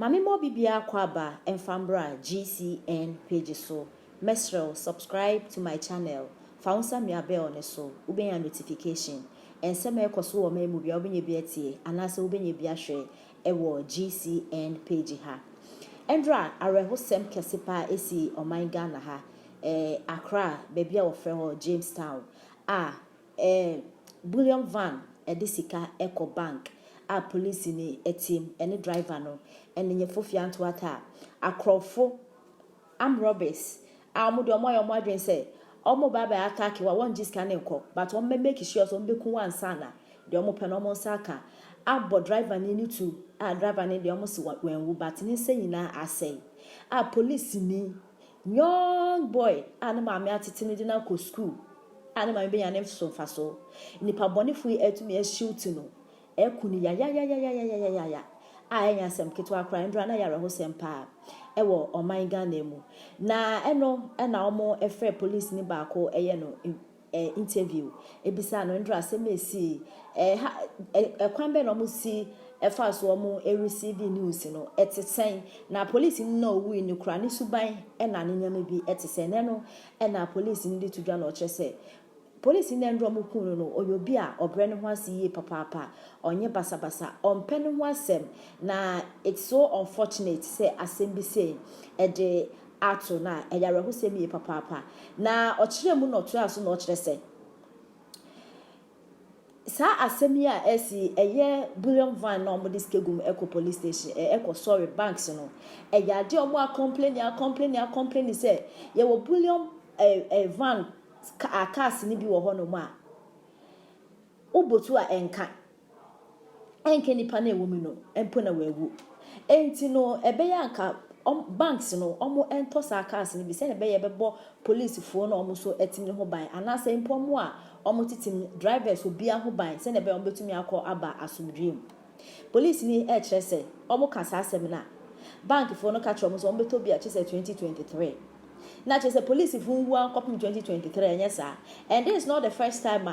Mami mo bibia kwaba enfambra GCN page so. Mesrel subscribe to my channel. Founsa mi abel ne so. Ubenya notification. Ensema ekoso wo me mu bia obenye bia tie anase obenye bia hwe ewo GCN page ha. Endra arehosem kesepa esi oman Ghana ha. Accra bebia wo frɛ ho Jamestown. Bullion van edisika eco bank. A police ni etim any driver no and nye fofia anto ata akrofo am robbers amu de omo yomo adwen say omo baba attack wa won jiska ne nko but on make sure so mbeku wan sana de omo pe no omo saka abo driver ni ni to driver ni de omo si wenwu but ni say nyina asay police ni young boy and mama atete ni na ko school and mama be yan so faso nipa boni fu etumi shoot no ekuni ya anya sem keto akra ndra na yare ho sem pa ewo oman Ghana mu na na omo efe police ni baako eye no interview ebisa no ndra sem esi kwan be no mo si efa so omo receive news no etesen na police no wi ni kra ni suban na ne nyama bi etesen no na police ni to dwa no kire police in ndro mu kunu no oyobi a obre ne ho asiye papa onye basabasa ompe ne ho asem na it's so unfortunate say asem bi say de ato na eyare ho sem ye papa na okire mu no to aso na okire say sa asem ya esi eye bullion van no mo diskegum eco police station eco sorry banks no eyade omo a complain say ye wo bullion van cars ni bi wo ho no ma obotu a enka nipa na ewo mi no empo na wawu enti no ebeya anka banks no omo ento sa cars ni bi se ebeye bebo police fo no omo so etimi ho ban anase empo mo a omo titim drivers obi a ho ban se ebe omo betumi akọ aba asumdwem police ni kire se omo kasa asem na bank fo no ka kire omo so omo beto bi a kire 2023 na just a police who won copy 2023 yes sir and this is not the first time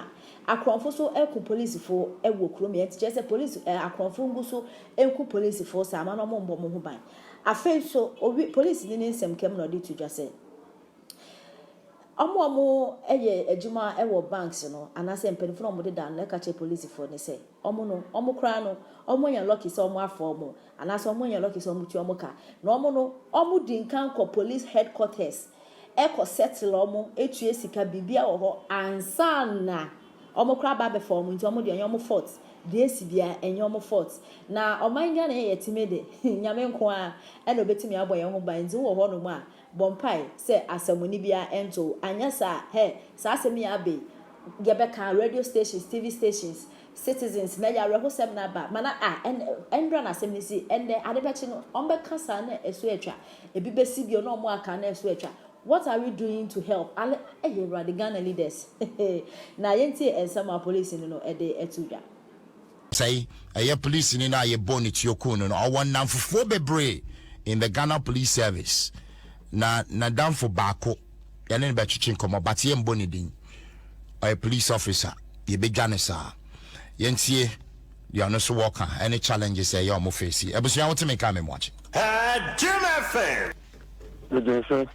akronfo so eku police for ewo krom yet just a police akronfo ngu so eku police for sa ma no mo mbom ho ban afen so police ni nsem kem no dey to just say omo eye ejuma ewo banks no anase mpenfo no mo dey dan na ka che police for ne say omo kra no omo yan lucky so omo afọ omo anase omo yan lucky so omo tu omo ka na omo di nkan ko police headquarters eko settle omo etu esika bibia wo ho ansana omo kra ba be for omo nti omo de omo fort de esibia enye omo fort na oman Ghana ye timede nyame nko a e no betimi aboye ho ban nti wo ho no mu a bompai say asamuni bia ento anyasa sa asemi abe gebeka radio stations TV stations citizens na ya reho sem na ba mana endra na asemi si ende adebechi no ombe kasa na esu etwa ebi besi bi no mo aka na esu etwa. What are we doing to help the Ghana leaders na yenti ensama police no ede etuja say a police ni na ye bonnet yokuno no one nan for bebre in the Ghana police service na down for bako yane be twichin komo but ye mboni din a police officer ye be janesa yentie you no so worker any challenges say you mo face e busu ya what me come watch Jim FM good sir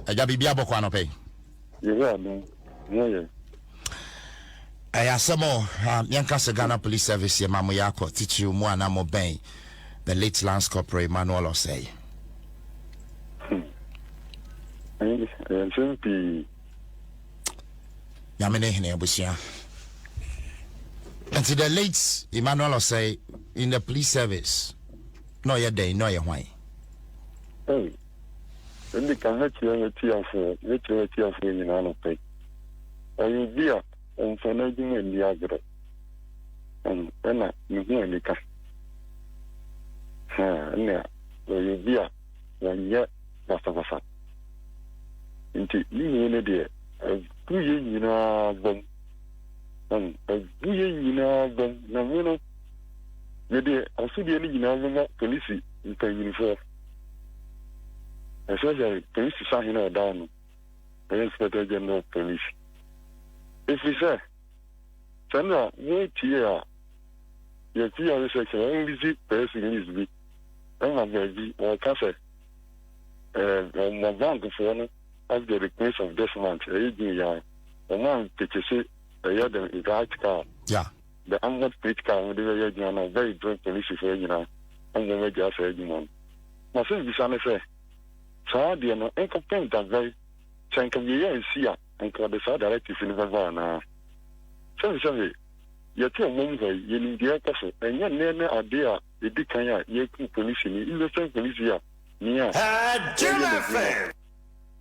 aja bibia bokwa no pay yeah no yeah ayasemo yanka se Ghana police service ye mamu yako teach you mo na mo ben the late Lance Corporal Emmanuel say I'm sure be yamene hene abusia and to the late Emmanuel say in the police service no your day no your why hey and the can let you for you know pay you be on financing in the agro and then you hear the car you be one year basa into you know the do you know and do you know no you did also the you know police in the uniform especially police sign down the inspector general of police. If we say, Sandra, wait here, your PR section, only visit person is be ɛma baabi wɔka sɛ ɔmabankofoɔ no as the request of this month ɛyɛ dwene yɛ ɔma mpɛkyɛ sɛ ɛyɛ the right car the armored plate car wɔde bɛyɛ adwuma no ɔbɛyɛ drug polisifoɔ nyinaa ɔmo bɛgya saa adwuma no na sɛ bisa ne sɛ saa deɛ no ɛnkɔpɛ ntavɛi sɛ nka yɛyɛ nsi a nka ɔde saa directive no bɛba anaa sɛbisɛbi yɛte ɔmom hɔ yi yɛnim deɛ ɛkɔ so ɛnyɛ nnɛ ne ade a ɛdi kan a yɛku polisi ni innocent polisi a ni a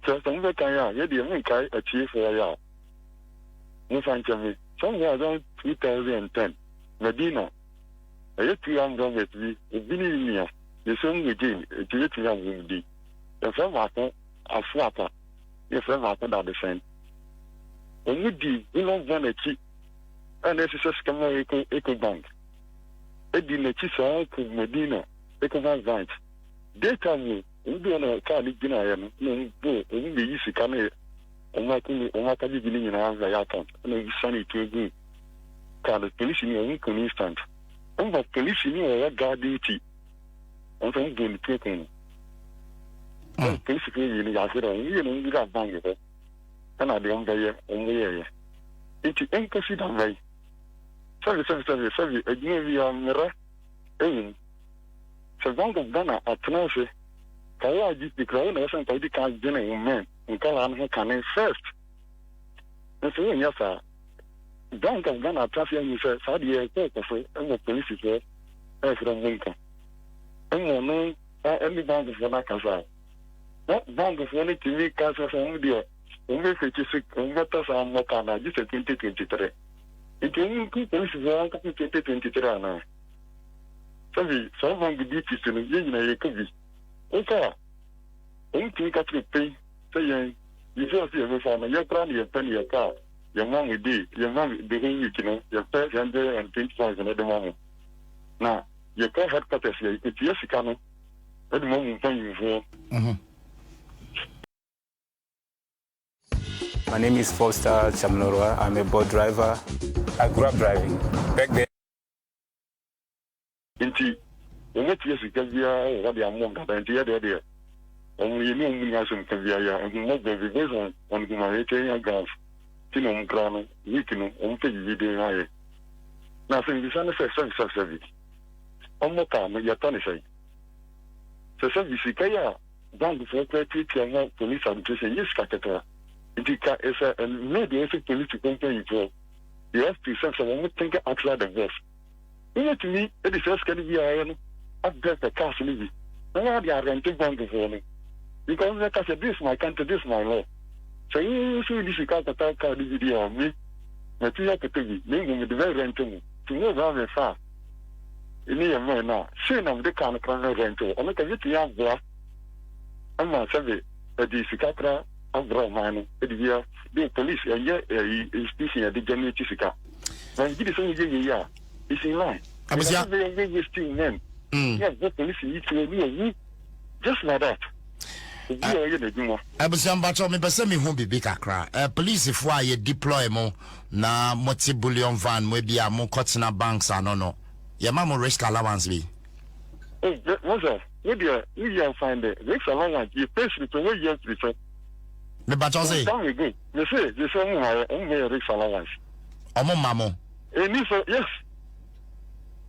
sɛ mobɛkan a yɛdeɛ menkae akyiefoɔ yɛ a mofa nkyɛ me somewhere around 2010 Medina ɛyɛ 2 armed robbers bi ebi ne nia yɛsɛm wegye ɛti yɛtumi awomdi yɛfrɛ baako afoapa yɛfrɛ baako dadesɛn ɔmu di wolɔn van akyi ɛna ɛsesɛ sika ma eco bank ɛdi n'akyi saa ɛkɔ Medina eco bank branch data mu ɔmu bi ɔna kaa ne gyinaeɛ no na ɔmu bɛyi sika no ɔmu aka bi ne nyinaa mfa yɛ account ɛna ɔmu sane ɛtu egu kaa no polisi ni ɔmu kɔ ne instant ɔmba polisi ni ɔyɛ guard duty ɔmfa ɔmu bɔ ne tu ɛkɔ no polisi fo yi no yɛase dɛ ɔmu yɛ no ɔmu bi da bank hɔ ɛna deɛ ɔmu bɛyɛ ɔmu yɛyɛ nti ɛnkɔsi da mba yi sɛbi adwuma bi a mmerɛ ɛwom sɛ bank of Ghana atena ase ka yɛ agye pikra wo na ɛsɛ nka wodi ka adwene wo men nkala no ho kane first nso wɔnyɛ saa bank of Ghana atena ase ahu sɛ saa deɛ ɛkɔkɔfo ɛwɔ polisifoɔ ɛfrɛ mo nka ɛwɔ no ɛne bankfoɔ no akasa na bankfoɔ no tumi ka sɛ sɛ ɔmo deɛ ɔmo bɛfɛkyi sɛ ɔmo bɛtɔ saa mmɔka na agye sɛ 2023 nti ɔmo ku polisifoɔ ankasa 2023 anaa sɛbi saa bank duties no yɛ nyina yɛka bi woka a ɔmo tumi ka kyerɛ pɛi sɛ yɛn yɛfɛ sɛ yɛbɛfa no yɛkora ne yɛpɛ ne yɛka a yɛma mo de yɛma the whole week no yɛpɛ 125 no de ma mo na yɛkɔ headquarters yɛ yɛtua sika no ɛde ma mo mpanyimfoɔ. My name is Foster Chamnorwa. I'm a boat driver. I grew up driving. Back then. Inti, umetia sikavia wadi among that and the other. Only you know some kavia and not the revision on the Maritian gas. Tinum grano, weekino, video. Nothing is unnecessary service. Omokam, Yatanisha. So, Sikaya, Bank for police administration, yes, Catata. It is a maybe political company for you have to send someone think outside the box. To me, it is just going to be iron up there the castle. Now they are renting bank for me. Because like I said, this my country, this my law. So you see this you can't attack the video on me. But you have to tell me, maybe with the very renting to move out very far. In the man now, soon I'm the kind of rental. I'm not going to young there. I'm not saying that the Sikatra. Man, the police is speaking at the January Jessica. When it is only year, it's in line. I was young, still men. Yes, the police need to just like that. I was young, but me person who be big Accra. Police if why you deploy more na multi-bullion van maybe a more cotton banks and no. Your mama risk allowance be. Oh, what's that? You find the risk allowance. You pay the way you have to refer. Me bacho say. You say my risk allowance. Omo mamo. Yes.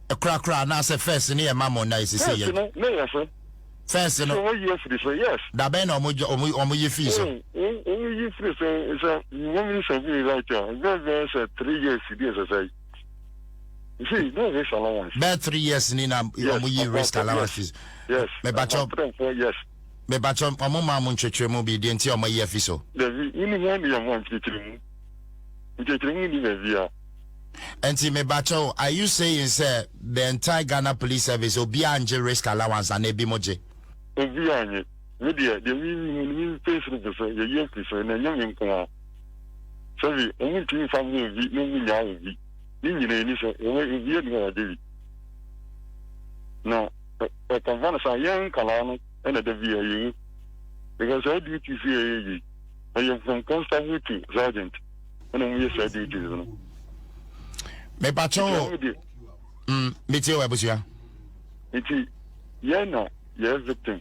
A crack na say first ni e mamo na is say yes. No, yes. First no. So yes, yes. Da ben omo ye fee so. Omo ye fee so you want me to say right there. There's 3 years this say. You see, no risk allowance. About 3 years ni na omo ye risk allowance. Yes. Me bacho. Yes. Me bacho omo mamo ntwetwe mu bi de nti omo ye fee so. David, you know when you want to tell me. And me bacho, are you saying say the entire Ghana Police Service will be anje risk allowance and ebi moje? Obi anye. Media, the we face the say ye so na nyam nko. So we only two family we no we nya we. Ni nyina ni so we we no David. No, but kan sa yan kala no na the we you. Because I do to see I am from constant to sergeant. And we say duties no. Me bacho. Me tie we busia. Iti yana yɛ victim